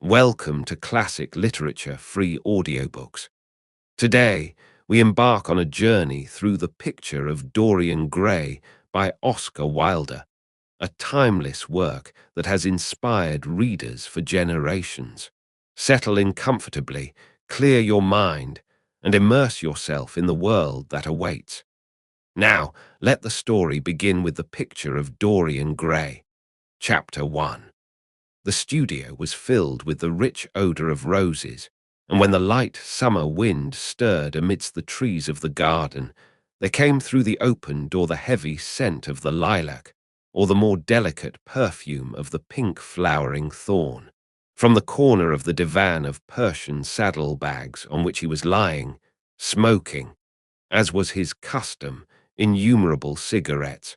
Welcome to Classic Literature Free Audiobooks. Today, we embark on a journey through the Picture of Dorian Gray by Oscar Wilde, a timeless work that has inspired readers for generations. Settle in comfortably, clear your mind, and immerse yourself in the world that awaits. Now, let the story begin with the Picture of Dorian Gray. Chapter 1. The studio was filled with the rich odor of roses, and when the light summer wind stirred amidst the trees of the garden, there came through the open door the heavy scent of the lilac, or the more delicate perfume of the pink flowering thorn. From the corner of the divan of Persian saddlebags on which he was lying, smoking, as was his custom, innumerable cigarettes,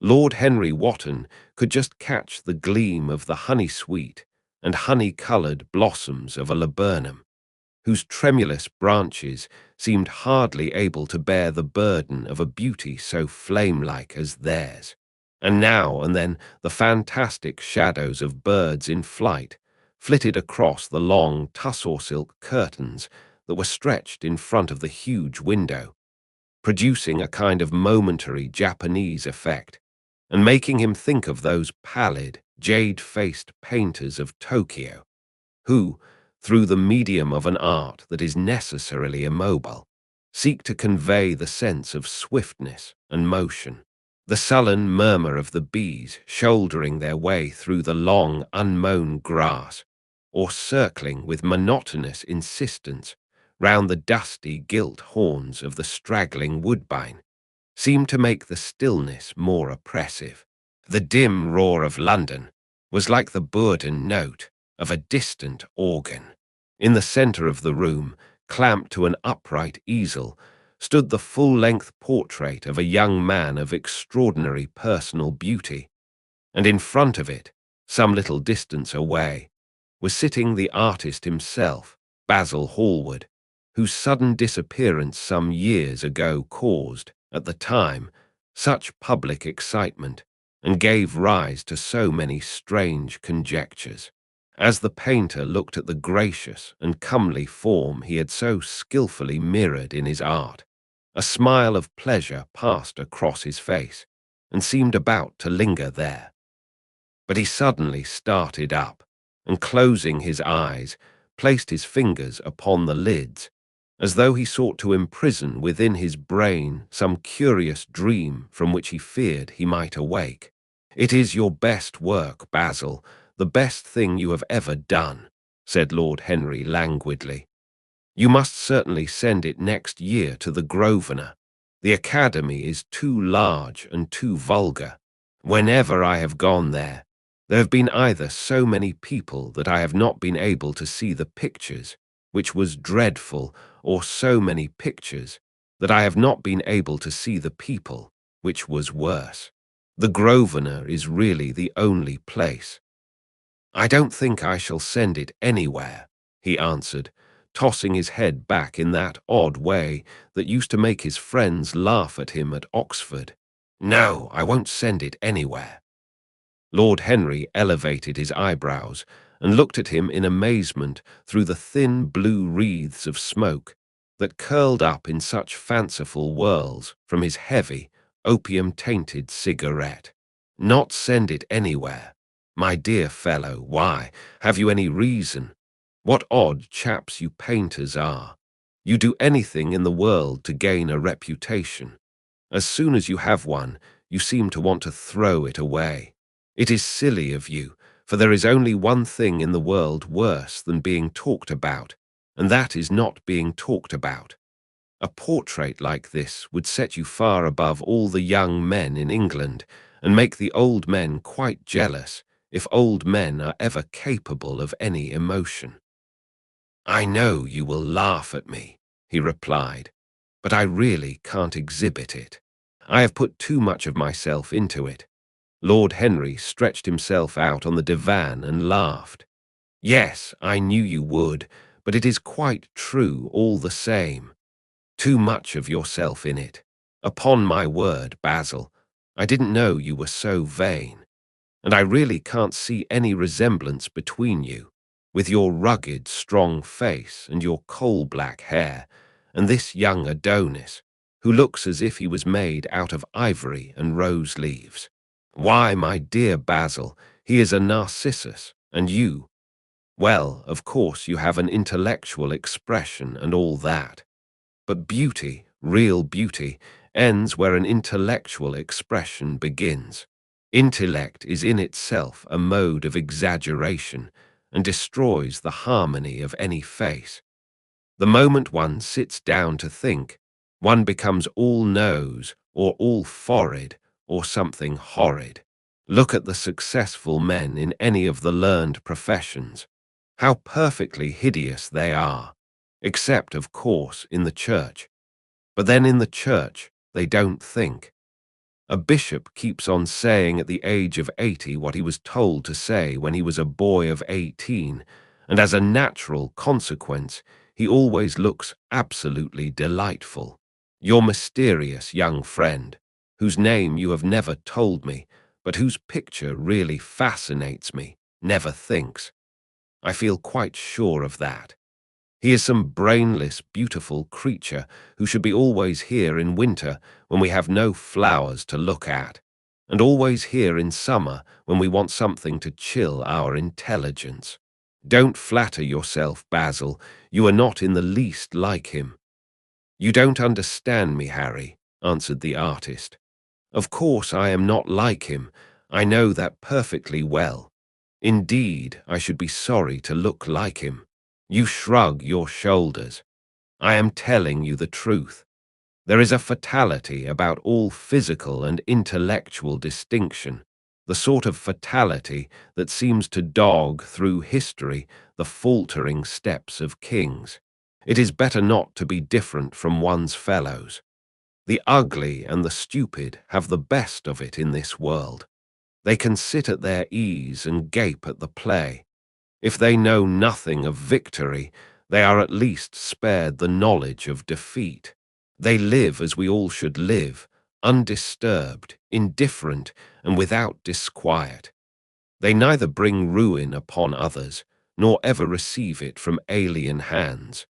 Lord Henry Wotton could just catch the gleam of the honey-sweet and honey-coloured blossoms of a laburnum, whose tremulous branches seemed hardly able to bear the burden of a beauty so flame-like as theirs. And now and then the fantastic shadows of birds in flight flitted across the long tussore-silk curtains that were stretched in front of the huge window, producing a kind of momentary Japanese effect, and making him think of those pallid, jade-faced painters of Tokyo, who, through the medium of an art that is necessarily immobile, seek to convey the sense of swiftness and motion. The sullen murmur of the bees shouldering their way through the long, unmown grass, or circling with monotonous insistence round the dusty gilt horns of the straggling woodbine, seemed to make the stillness more oppressive. The dim roar of London was like the bourdon note of a distant organ. In the centre of the room, clamped to an upright easel, stood the full-length portrait of a young man of extraordinary personal beauty, and in front of it, some little distance away, was sitting the artist himself, Basil Hallward, whose sudden disappearance some years ago caused, at the time, such public excitement, and gave rise to so many strange conjectures. As the painter looked at the gracious and comely form he had so skilfully mirrored in his art, a smile of pleasure passed across his face, and seemed about to linger there. But he suddenly started up, and closing his eyes, placed his fingers upon the lids, as though he sought to imprison within his brain some curious dream from which he feared he might awake. "It is your best work, Basil, the best thing you have ever done," said Lord Henry languidly. "You must certainly send it next year to the Grosvenor. The Academy is too large and too vulgar. Whenever I have gone there, there have been either so many people that I have not been able to see the pictures, which was dreadful, or so many pictures that I have not been able to see the people, which was worse. The Grosvenor is really the only place." "I don't think I shall send it anywhere," he answered, tossing his head back in that odd way that used to make his friends laugh at him at Oxford. "No, I won't send it anywhere." Lord Henry elevated his eyebrows and looked at him in amazement through the thin blue wreaths of smoke that curled up in such fanciful whirls from his heavy, opium-tainted cigarette. "Not send it anywhere? My dear fellow, why? Have you any reason? What odd chaps you painters are. You do anything in the world to gain a reputation. As soon as you have one, you seem to want to throw it away. It is silly of you, for there is only one thing in the world worse than being talked about, and that is not being talked about. A portrait like this would set you far above all the young men in England, and make the old men quite jealous, if old men are ever capable of any emotion." "I know you will laugh at me," he replied, "but I really can't exhibit it. I have put too much of myself into it." Lord Henry stretched himself out on the divan and laughed. "Yes, I knew you would, but it is quite true all the same. Too much of yourself in it. Upon my word, Basil, I didn't know you were so vain, and I really can't see any resemblance between you. with your rugged, strong face and your coal-black hair, and this young Adonis, who looks as if he was made out of ivory and rose leaves. Why, my dear Basil, he is a Narcissus, and you, well, of course you have an intellectual expression and all that. But beauty, real beauty, ends where an intellectual expression begins. Intellect is in itself a mode of exaggeration and destroys the harmony of any face. The moment one sits down to think, one becomes all nose or all forehead or something horrid. Look at the successful men in any of the learned professions. How perfectly hideous they are, except, of course, in the church. But then in the church, they don't think. A bishop keeps on saying at the age of 80 what he was told to say when he was a boy of 18, and as a natural consequence, he always looks absolutely delightful. Your mysterious young friend, whose name you have never told me, but whose picture really fascinates me, never thinks. I feel quite sure of that. He is some brainless, beautiful creature who should be always here in winter when we have no flowers to look at, and always here in summer when we want something to chill our intelligence. Don't flatter yourself, Basil. You are not in the least like him. You don't understand me, Harry, answered the artist. Of course I am not like him. I know that perfectly well. Indeed, I should be sorry to look like him. You shrug your shoulders. I am telling you the truth. There is a fatality about all physical and intellectual distinction, the sort of fatality that seems to dog through history the faltering steps of kings. It is better not to be different from one's fellows. The ugly and the stupid have the best of it in this world. They can sit at their ease and gape at the play. If they know nothing of victory, they are at least spared the knowledge of defeat. They live as we all should live, undisturbed, indifferent, and without disquiet. They neither bring ruin upon others, nor ever receive it from alien hands.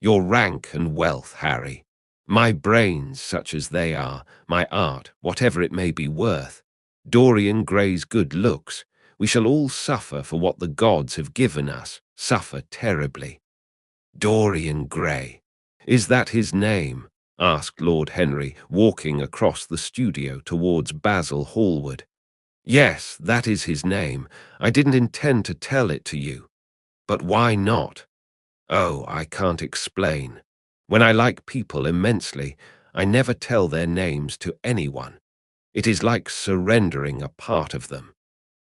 Your rank and wealth, Harry, my brains such as they are, my art, whatever it may be worth, Dorian Gray's good looks, we shall all suffer for what the gods have given us, suffer terribly. Dorian Gray. Is that his name? Asked Lord Henry, walking across the studio towards Basil Hallward. Yes, that is his name. I didn't intend to tell it to you. But why not? Oh, I can't explain. When I like people immensely, I never tell their names to anyone. It is like surrendering a part of them.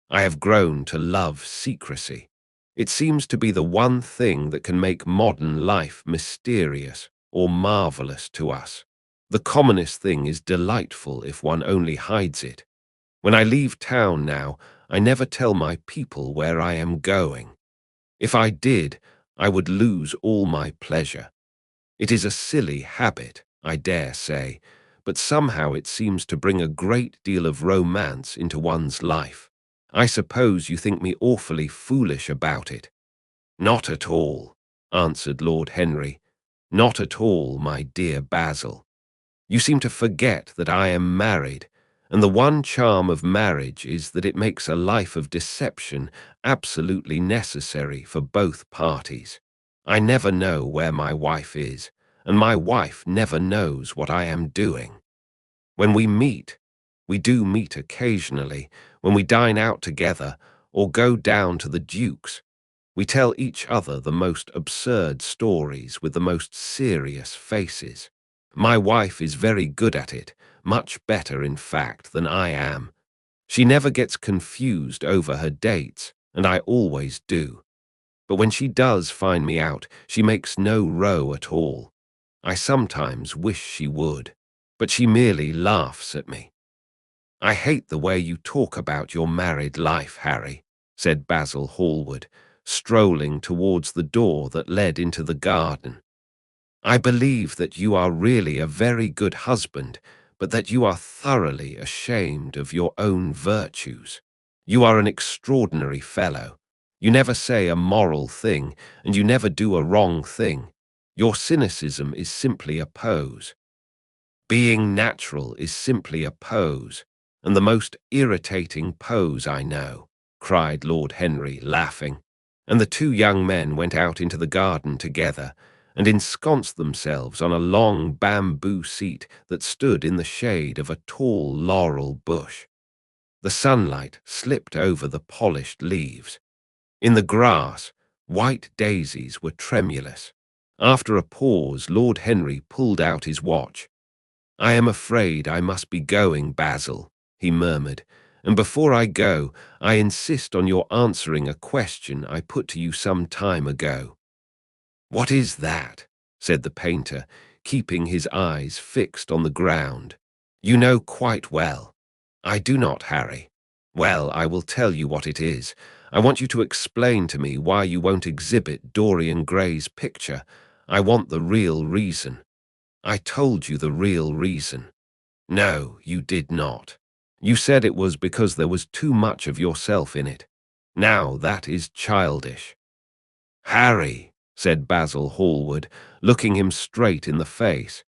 I have grown to love secrecy. It seems to be the one thing that can make modern life mysterious or marvelous to us. The commonest thing is delightful if one only hides it. When I leave town now, I never tell my people where I am going. If I did, I would lose all my pleasure. It is a silly habit, I dare say, but somehow it seems to bring a great deal of romance into one's life. I suppose you think me awfully foolish about it. Not at all, answered Lord Henry. Not at all, my dear Basil. You seem to forget that I am married, and the one charm of marriage is that it makes a life of deception absolutely necessary for both parties. I never know where my wife is, and my wife never knows what I am doing. When we do meet occasionally, when we dine out together or go down to the Duke's, we tell each other the most absurd stories with the most serious faces. My wife is very good at it, much better, in fact, than I am. She never gets confused over her dates, and I always do. But when she does find me out, she makes no row at all. I sometimes wish she would, but she merely laughs at me. I hate the way you talk about your married life, Harry, said Basil Hallward, strolling towards the door that led into the garden. I believe that you are really a very good husband, but that you are thoroughly ashamed of your own virtues. You are an extraordinary fellow, You never say a moral thing, and you never do a wrong thing. Your cynicism is simply a pose. Being natural is simply a pose, and the most irritating pose I know," cried Lord Henry, laughing. And the two young men went out into the garden together and ensconced themselves on a long bamboo seat that stood in the shade of a tall laurel bush. The sunlight slipped over the polished leaves. In the grass, white daisies were tremulous. After a pause, Lord Henry pulled out his watch. "I am afraid I must be going, Basil," he murmured, "and before I go, I insist on your answering a question I put to you some time ago." "What is that?" said the painter, keeping his eyes fixed on the ground. "You know quite well." "I do not, Harry." "Well, I will tell you what it is. I want you to explain to me why you won't exhibit Dorian Gray's picture. I want the real reason." "I told you the real reason." "No, you did not. You said it was because there was too much of yourself in it. Now that is childish." "Harry," said Basil Hallward, looking him straight in the face,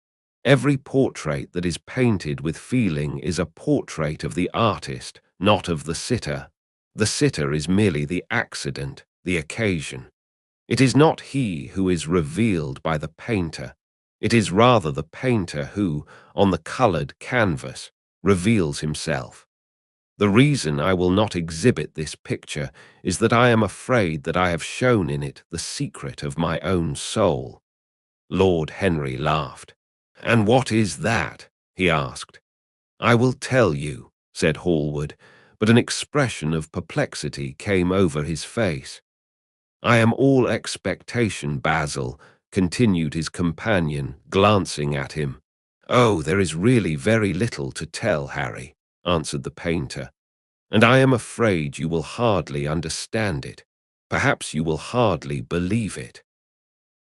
"every portrait that is painted with feeling is a portrait of the artist, not of the sitter. The sitter is merely the accident, the occasion. It is not he who is revealed by the painter. It is rather the painter who, on the colored canvas, reveals himself. The reason I will not exhibit this picture is that I am afraid that I have shown in it the secret of my own soul." Lord Henry laughed. "And what is that?" he asked. "I will tell you," said Hallward, but an expression of perplexity came over his face. "I am all expectation, Basil," continued his companion, glancing at him. "Oh, there is really very little to tell, Harry," answered the painter, "and I am afraid you will hardly understand it. Perhaps you will hardly believe it."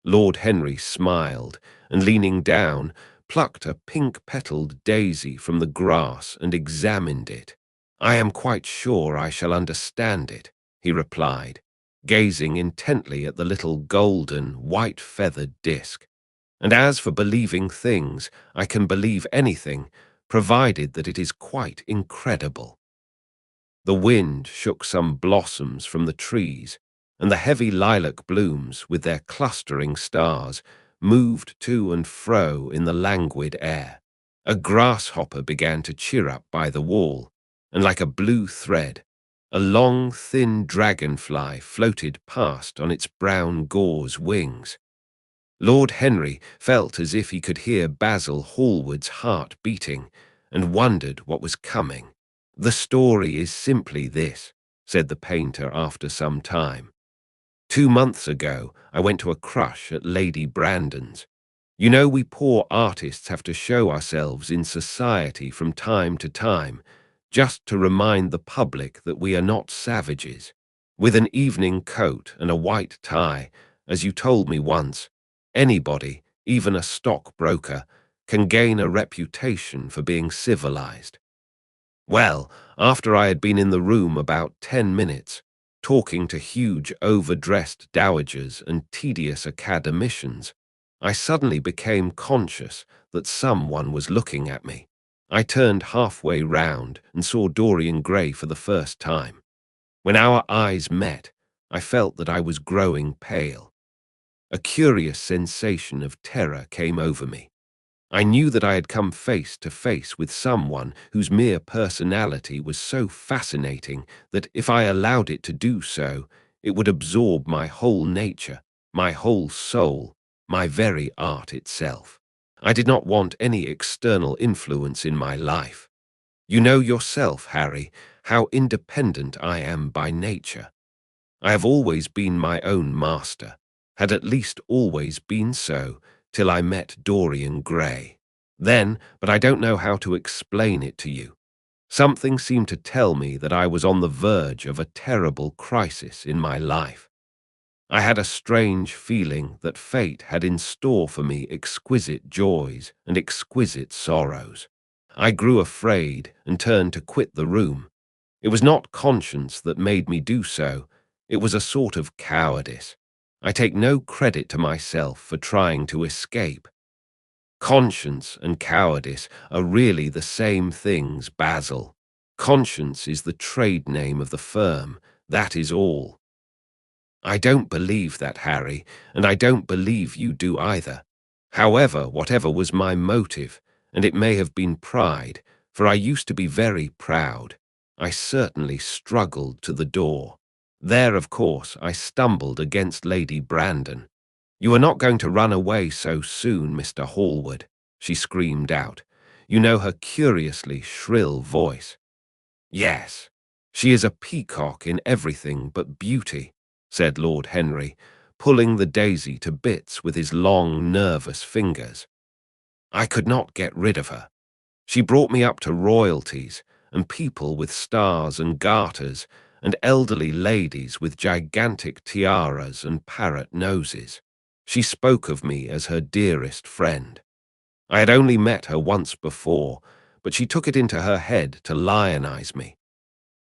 Lord Henry smiled, and leaning down, plucked a pink-petaled daisy from the grass and examined it. "I am quite sure I shall understand it," he replied, gazing intently at the little golden, white-feathered disc. "And as for believing things, I can believe anything, provided that it is quite incredible." The wind shook some blossoms from the trees, and the heavy lilac blooms, with their clustering stars, moved to and fro in the languid air. A grasshopper began to chirrup by the wall, and like a blue thread, a long, thin dragonfly floated past on its brown gauze wings. Lord Henry felt as if he could hear Basil Hallward's heart beating, and wondered what was coming. "The story is simply this," said the painter after some time. 2 months ago, I went to a crush at Lady Brandon's. You know, we poor artists have to show ourselves in society from time to time, just to remind the public that we are not savages. With an evening coat and a white tie, as you told me once, anybody, even a stockbroker, can gain a reputation for being civilized. Well, after I had been in the room about 10 minutes, talking to huge overdressed dowagers and tedious academicians, I suddenly became conscious that someone was looking at me. I turned halfway round and saw Dorian Gray for the first time. When our eyes met, I felt that I was growing pale. A curious sensation of terror came over me. I knew that I had come face to face with someone whose mere personality was so fascinating that if I allowed it to do so, it would absorb my whole nature, my whole soul, my very art itself. I did not want any external influence in my life. You know yourself, Harry, how independent I am by nature. I have always been my own master, had at least always been so, till I met Dorian Gray. Then, but I don't know how to explain it to you, something seemed to tell me that I was on the verge of a terrible crisis in my life. I had a strange feeling that fate had in store for me exquisite joys and exquisite sorrows. I grew afraid and turned to quit the room. It was not conscience that made me do so. It was a sort of cowardice. I take no credit to myself for trying to escape. Conscience and cowardice are really the same things, Basil. Conscience is the trade name of the firm, that is all. I don't believe that, Harry, and I don't believe you do either. However, whatever was my motive, and it may have been pride, for I used to be very proud, I certainly struggled to the door. There, of course, I stumbled against Lady Brandon. "You are not going to run away so soon, Mr. Hallward," she screamed out. You know her curiously shrill voice. "Yes, she is a peacock in everything but beauty," said Lord Henry, pulling the daisy to bits with his long, nervous fingers. "I could not get rid of her. She brought me up to royalties, and people with stars and garters, and elderly ladies with gigantic tiaras and parrot noses. She spoke of me as her dearest friend. I had only met her once before, but she took it into her head to lionize me.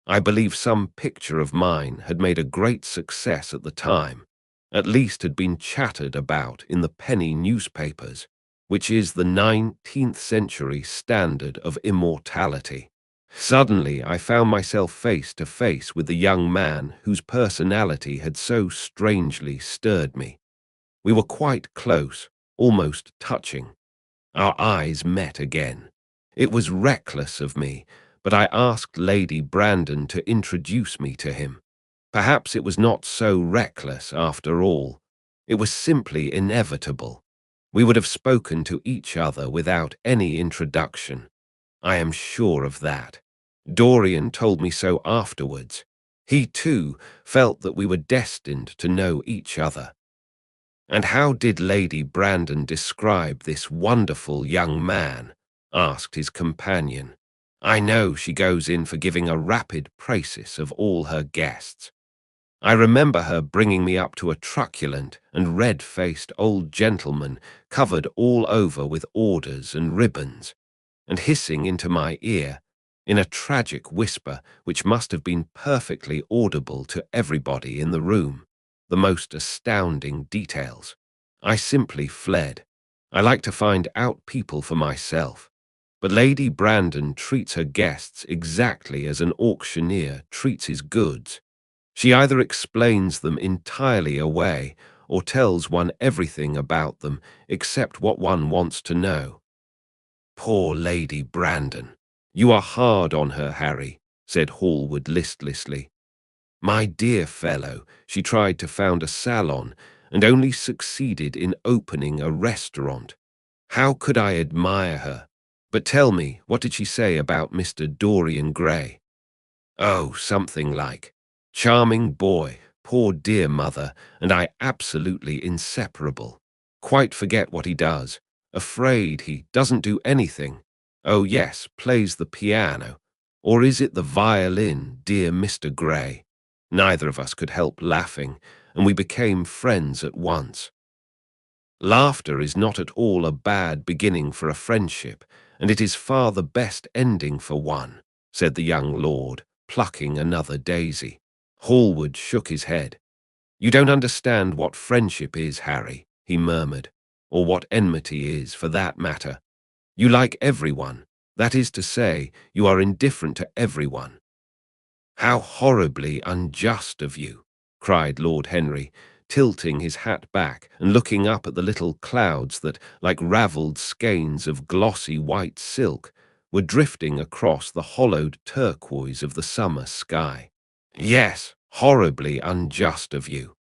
I believe some picture of mine had made a great success at the time, at least had been chattered about in the penny newspapers, which is the 19th century standard of immortality. Suddenly, I found myself face to face with the young man whose personality had so strangely stirred me. We were quite close, almost touching. Our eyes met again. It was reckless of me, but I asked Lady Brandon to introduce me to him. Perhaps it was not so reckless after all. It was simply inevitable. We would have spoken to each other without any introduction. I am sure of that. Dorian told me so afterwards. He, too, felt that we were destined to know each other. "And how did Lady Brandon describe this wonderful young man?" asked his companion. "I know she goes in for giving a rapid praise of all her guests. I remember her bringing me up to a truculent and red-faced old gentleman covered all over with orders and ribbons, and hissing into my ear, in a tragic whisper which must have been perfectly audible to everybody in the room, the most astounding details. I simply fled. I like to find out people for myself. But Lady Brandon treats her guests exactly as an auctioneer treats his goods. She either explains them entirely away or tells one everything about them except what one wants to know. Poor Lady Brandon. You are hard on her, Harry, said Hallward listlessly. My dear fellow, she tried to found a salon and only succeeded in opening a restaurant. How could I admire her? But tell me, what did she say about Mr. Dorian Gray? Oh, something like, charming boy, poor dear mother, and I absolutely inseparable. Quite forget what he does. Afraid he doesn't do anything. Oh yes, plays the piano. Or is it the violin, dear Mr. Gray? Neither of us could help laughing, and we became friends at once. Laughter is not at all a bad beginning for a friendship, and it is far the best ending for one, said the young lord, plucking another daisy. Hallward shook his head. You don't understand what friendship is, Harry, he murmured, or what enmity is, for that matter. You like everyone. That is to say, you are indifferent to everyone. How horribly unjust of you, cried Lord Henry, tilting his hat back and looking up at the little clouds that, like ravelled skeins of glossy white silk, were drifting across the hollowed turquoise of the summer sky. Yes, horribly unjust of you.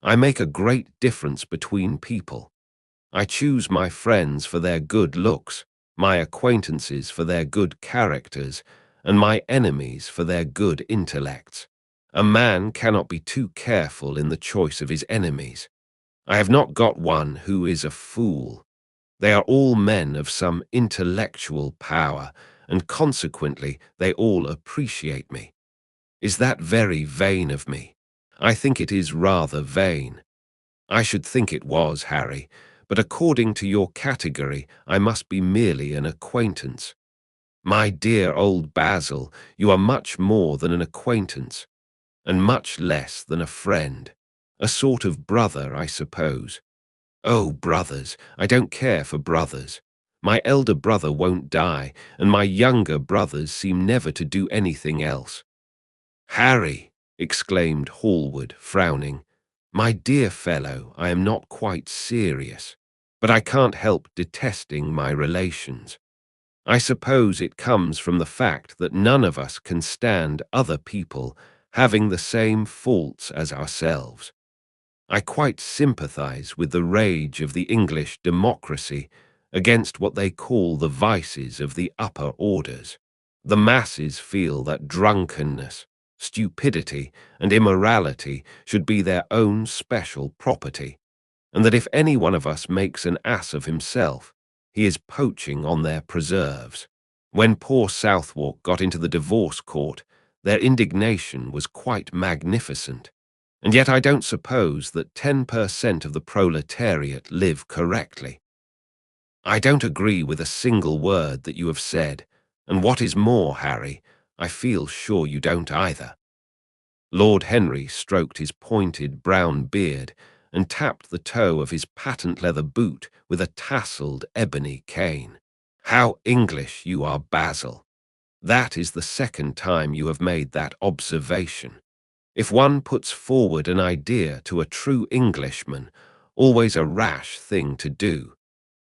I make a great difference between people. I choose my friends for their good looks, my acquaintances for their good characters, and my enemies for their good intellects. A man cannot be too careful in the choice of his enemies. I have not got one who is a fool. They are all men of some intellectual power, and consequently they all appreciate me. Is that very vain of me? I think it is rather vain. I should think it was, Harry, but according to your category, I must be merely an acquaintance. My dear old Basil, you are much more than an acquaintance. and much less than a friend. A sort of brother, I suppose. Oh, brothers, I don't care for brothers. My elder brother won't die, and my younger brothers seem never to do anything else. Harry, exclaimed Hallward, frowning. My dear fellow, I am not quite serious, but I can't help detesting my relations. I suppose it comes from the fact that none of us can stand other people having the same faults as ourselves. I quite sympathize with the rage of the English democracy against what they call the vices of the upper orders. The masses feel that drunkenness, stupidity, and immorality should be their own special property, and that if any one of us makes an ass of himself, he is poaching on their preserves. When poor Southwark got into the divorce court, their indignation was quite magnificent. And yet I don't suppose that 10% of the proletariat live correctly. I don't agree with a single word that you have said, and what is more, Harry, I feel sure you don't either. Lord Henry stroked his pointed brown beard and tapped the toe of his patent leather boot with a tasselled ebony cane. How English you are, Basil. That is the second time you have made that observation. If one puts forward an idea to a true Englishman, always a rash thing to do,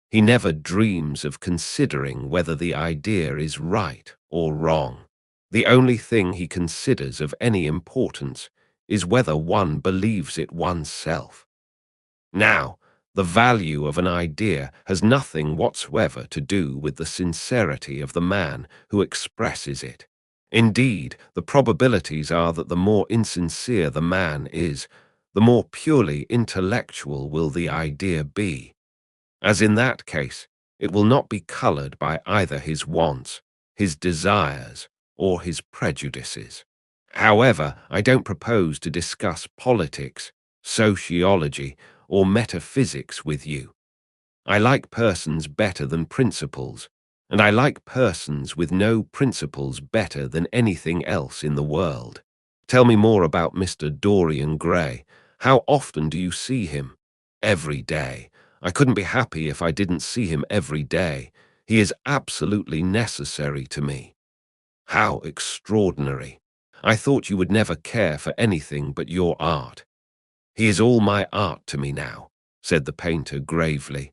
he never dreams of considering whether the idea is right or wrong. The only thing he considers of any importance is whether one believes it oneself. Now, the value of an idea has nothing whatsoever to do with the sincerity of the man who expresses it. Indeed, the probabilities are that the more insincere the man is, the more purely intellectual will the idea be. As in that case, it will not be colored by either his wants, his desires, or his prejudices. However, I don't propose to discuss politics, sociology, or metaphysics with you. I like persons better than principles, and I like persons with no principles better than anything else in the world. Tell me more about Mr. Dorian Gray. How often do you see him? Every day. I couldn't be happy if I didn't see him every day. He is absolutely necessary to me. How extraordinary. I thought you would never care for anything but your art. He is all my art to me now, said the painter gravely.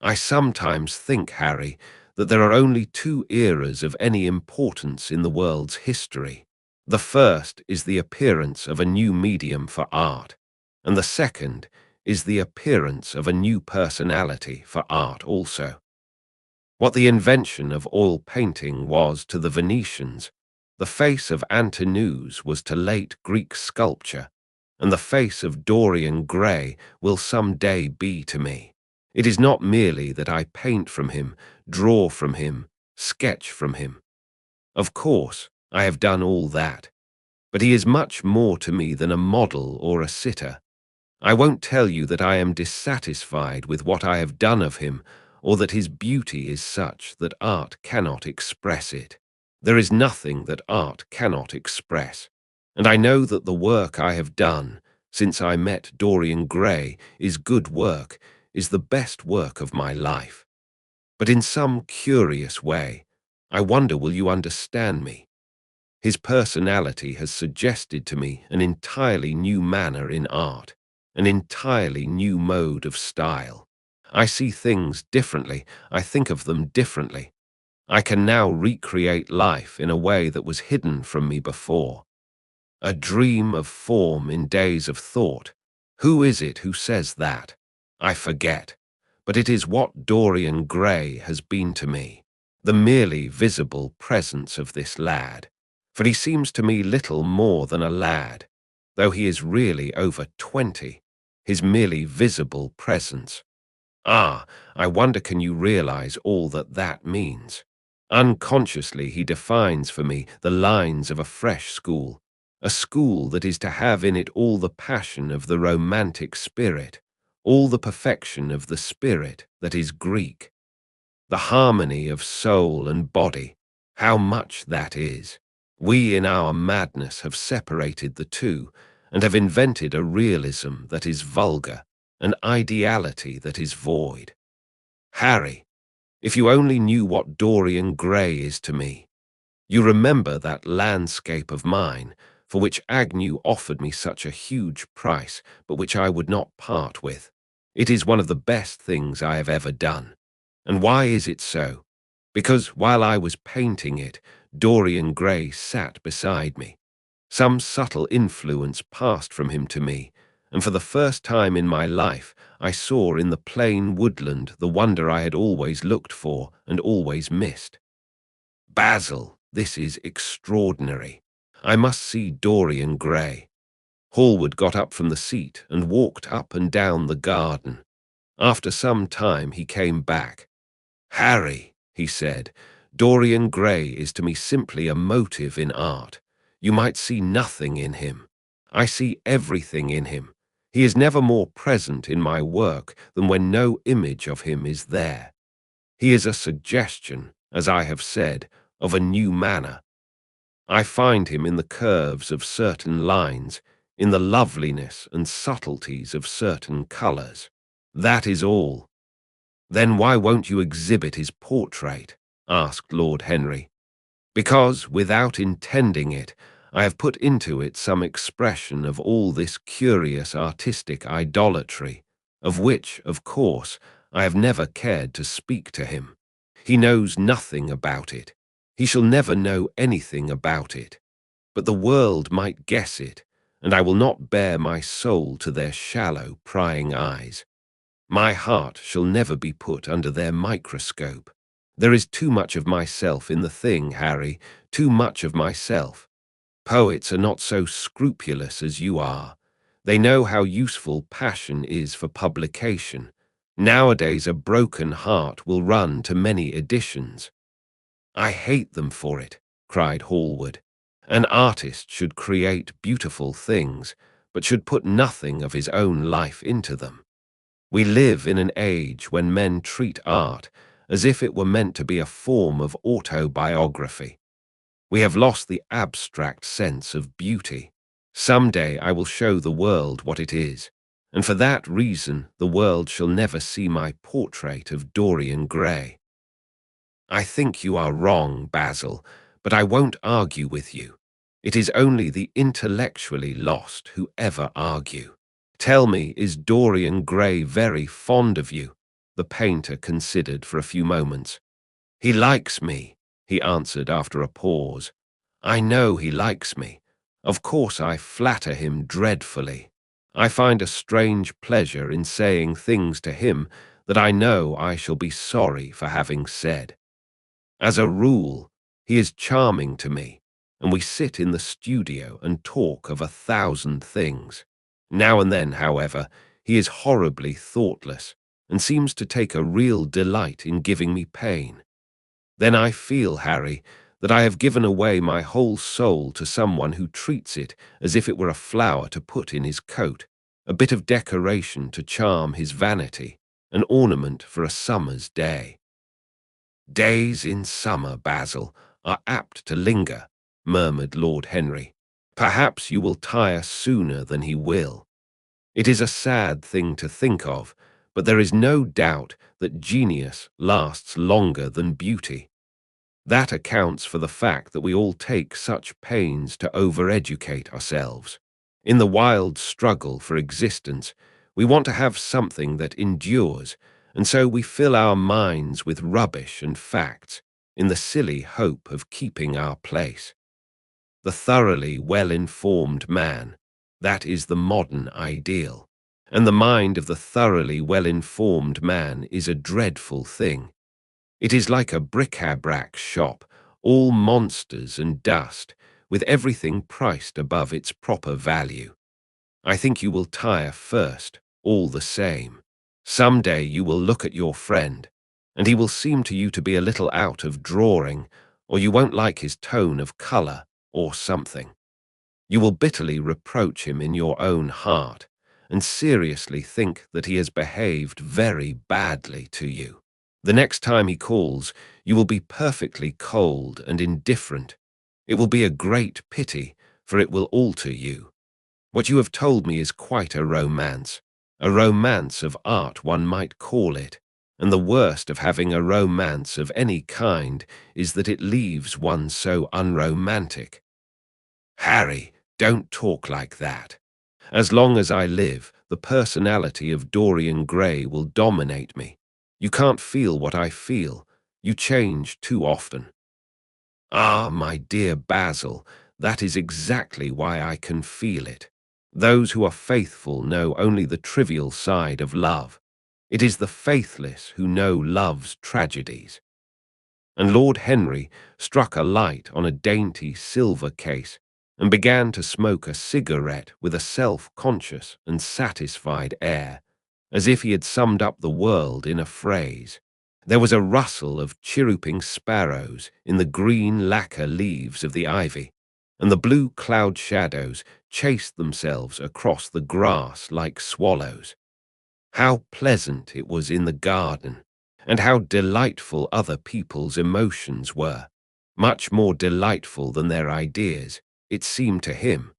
I sometimes think, Harry, that there are only two eras of any importance in the world's history. The first is the appearance of a new medium for art, and the second is the appearance of a new personality for art also. What the invention of oil painting was to the Venetians, the face of Antinous was to late Greek sculpture, and the face of Dorian Gray will some day be to me. It is not merely that I paint from him, draw from him, sketch from him. Of course, I have done all that, but he is much more to me than a model or a sitter. I won't tell you that I am dissatisfied with what I have done of him, or that his beauty is such that art cannot express it. There is nothing that art cannot express, and I know that the work I have done since I met Dorian Gray is good work, is the best work of my life. But in some curious way, I wonder will you understand me? His personality has suggested to me an entirely new manner in art, an entirely new mode of style. I see things differently, I think of them differently. I can now recreate life in a way that was hidden from me before. A dream of form in days of thought. Who is it who says that? I forget, but it is what Dorian Gray has been to me, the merely visible presence of this lad. For he seems to me little more than a lad, though he is really over 20, his merely visible presence. Ah, I wonder can you realize all that that means? Unconsciously he defines for me the lines of a fresh school, a school that is to have in it all the passion of the romantic spirit, all the perfection of the spirit that is Greek. The harmony of soul and body, how much that is. We in our madness have separated the two and have invented a realism that is vulgar, an ideality that is void. Harry, if you only knew what Dorian Gray is to me. You remember that landscape of mine, for which Agnew offered me such a huge price, but which I would not part with. It is one of the best things I have ever done. And why is it so? Because while I was painting it, Dorian Gray sat beside me. Some subtle influence passed from him to me, and for the first time in my life I saw in the plain woodland the wonder I had always looked for and always missed. Basil, this is extraordinary. I must see Dorian Gray. Hallward got up from the seat and walked up and down the garden. After some time he came back. Harry, he said, Dorian Gray is to me simply a motive in art. You might see nothing in him. I see everything in him. He is never more present in my work than when no image of him is there. He is a suggestion, as I have said, of a new manner. I find him in the curves of certain lines, in the loveliness and subtleties of certain colours. That is all. Then why won't you exhibit his portrait? Asked Lord Henry. Because, without intending it, I have put into it some expression of all this curious artistic idolatry, of which, of course, I have never cared to speak to him. He knows nothing about it. He shall never know anything about it. But the world might guess it, and I will not bare my soul to their shallow, prying eyes. My heart shall never be put under their microscope. There is too much of myself in the thing, Harry, too much of myself. Poets are not so scrupulous as you are. They know how useful passion is for publication. Nowadays a broken heart will run to many editions. I hate them for it, cried Hallward. An artist should create beautiful things, but should put nothing of his own life into them. We live in an age when men treat art as if it were meant to be a form of autobiography. We have lost the abstract sense of beauty. Some day I will show the world what it is, and for that reason the world shall never see my portrait of Dorian Gray. I think you are wrong, Basil, but I won't argue with you. It is only the intellectually lost who ever argue. Tell me, is Dorian Gray very fond of you? The painter considered for a few moments. He likes me, he answered after a pause. I know he likes me. Of course I flatter him dreadfully. I find a strange pleasure in saying things to him that I know I shall be sorry for having said. As a rule, he is charming to me, and we sit in the studio and talk of 1,000 things. Now and then, however, he is horribly thoughtless, and seems to take a real delight in giving me pain. Then I feel, Harry, that I have given away my whole soul to someone who treats it as if it were a flower to put in his coat, a bit of decoration to charm his vanity, an ornament for a summer's day. Days in summer, Basil, are apt to linger, murmured Lord Henry. Perhaps you will tire sooner than he will. It is a sad thing to think of, but there is no doubt that genius lasts longer than beauty. That accounts for the fact that we all take such pains to overeducate ourselves. In the wild struggle for existence, we want to have something that endures, and so we fill our minds with rubbish and facts in the silly hope of keeping our place. The thoroughly well-informed man, that is the modern ideal, and the mind of the thoroughly well-informed man is a dreadful thing. It is like a bric-a-brac shop, all monsters and dust, with everything priced above its proper value. I think you will tire first, all the same. Some day you will look at your friend, and he will seem to you to be a little out of drawing, or you won't like his tone of colour, or something. You will bitterly reproach him in your own heart, and seriously think that he has behaved very badly to you. The next time he calls, you will be perfectly cold and indifferent. It will be a great pity, for it will alter you. What you have told me is quite a romance of art one might call it, and the worst of having a romance of any kind is that it leaves one so unromantic. Harry, don't talk like that. As long as I live, the personality of Dorian Gray will dominate me. You can't feel what I feel. You change too often. Ah, my dear Basil, that is exactly why I can feel it. Those who are faithful know only the trivial side of love. It is the faithless who know love's tragedies. And Lord Henry struck a light on a dainty silver case and began to smoke a cigarette with a self-conscious and satisfied air, as if he had summed up the world in a phrase. There was a rustle of chirruping sparrows in the green lacquer leaves of the ivy, and the blue cloud shadows chased themselves across the grass like swallows. How pleasant it was in the garden, and how delightful other people's emotions were, much more delightful than their ideas, it seemed to him.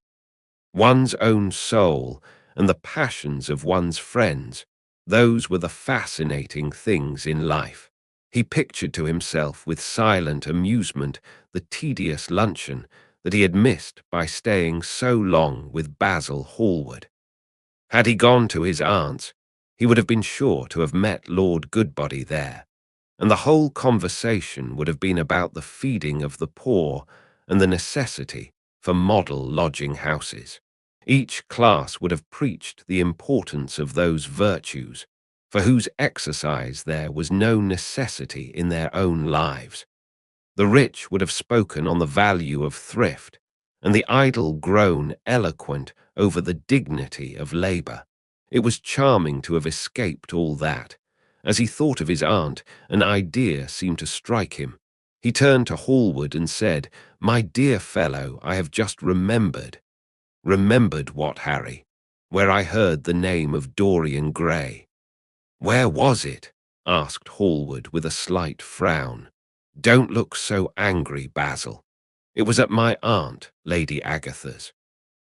One's own soul and the passions of one's friends, those were the fascinating things in life. He pictured to himself with silent amusement the tedious luncheon that he had missed by staying so long with Basil Hallward. Had he gone to his aunt's, he would have been sure to have met Lord Goodbody there, and the whole conversation would have been about the feeding of the poor and the necessity for model lodging-houses. Each class would have preached the importance of those virtues, for whose exercise there was no necessity in their own lives. The rich would have spoken on the value of thrift, and the idle grown eloquent over the dignity of labour. It was charming to have escaped all that. As he thought of his aunt, an idea seemed to strike him. He turned to Hallward and said, "My dear fellow, I have just remembered." "Remembered what, Harry?" "Where I heard the name of Dorian Gray." "Where was it?" asked Hallward with a slight frown. "Don't look so angry, Basil. It was at my aunt, Lady Agatha's.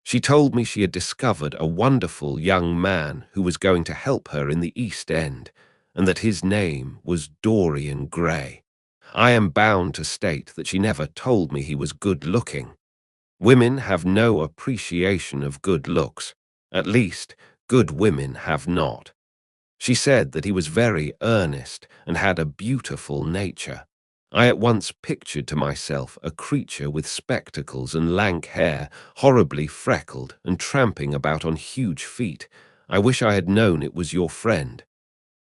She told me she had discovered a wonderful young man who was going to help her in the East End, and that his name was Dorian Gray. I am bound to state that she never told me he was good-looking. Women have no appreciation of good looks. At least, good women have not. She said that he was very earnest and had a beautiful nature. I at once pictured to myself a creature with spectacles and lank hair, horribly freckled and tramping about on huge feet. I wish I had known it was your friend.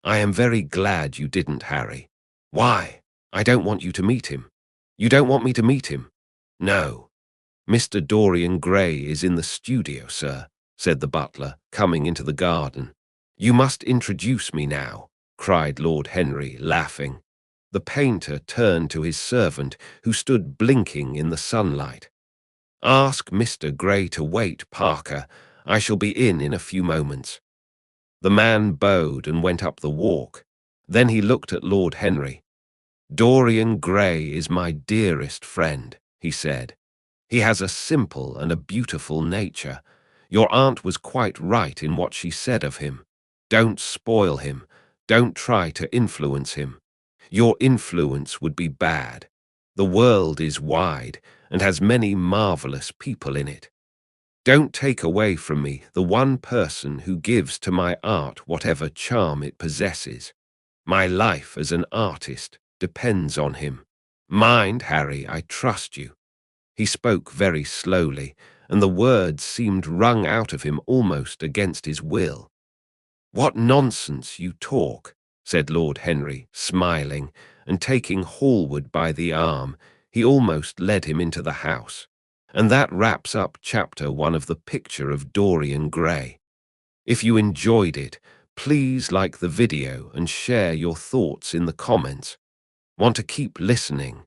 I am very glad you didn't, Harry. Why? I don't want you to meet him. You don't want me to meet him? No. Mr. Dorian Gray is in the studio, sir, said the butler, coming into the garden. You must introduce me now, cried Lord Henry, laughing. The painter turned to his servant, who stood blinking in the sunlight. Ask Mr. Gray to wait, Parker. I shall be in a few moments. The man bowed and went up the walk. Then he looked at Lord Henry. Dorian Gray is my dearest friend, he said. He has a simple and a beautiful nature. Your aunt was quite right in what she said of him. Don't spoil him. Don't try to influence him. Your influence would be bad. The world is wide and has many marvelous people in it. Don't take away from me the one person who gives to my art whatever charm it possesses. My life as an artist depends on him. Mind, Harry, I trust you. He spoke very slowly, and the words seemed wrung out of him almost against his will. What nonsense you talk, said Lord Henry, smiling, and taking Hallward by the arm, he almost led him into the house. And that wraps up Chapter 1 of the Picture of Dorian Gray. If you enjoyed it, please like the video and share your thoughts in the comments. Want to keep listening?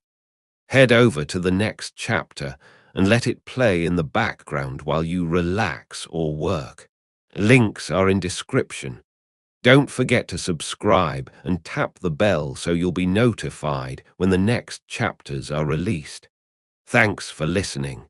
Head over to the next chapter and let it play in the background while you relax or work. Links are in description. Don't forget to subscribe and tap the bell so you'll be notified when the next chapters are released. Thanks for listening.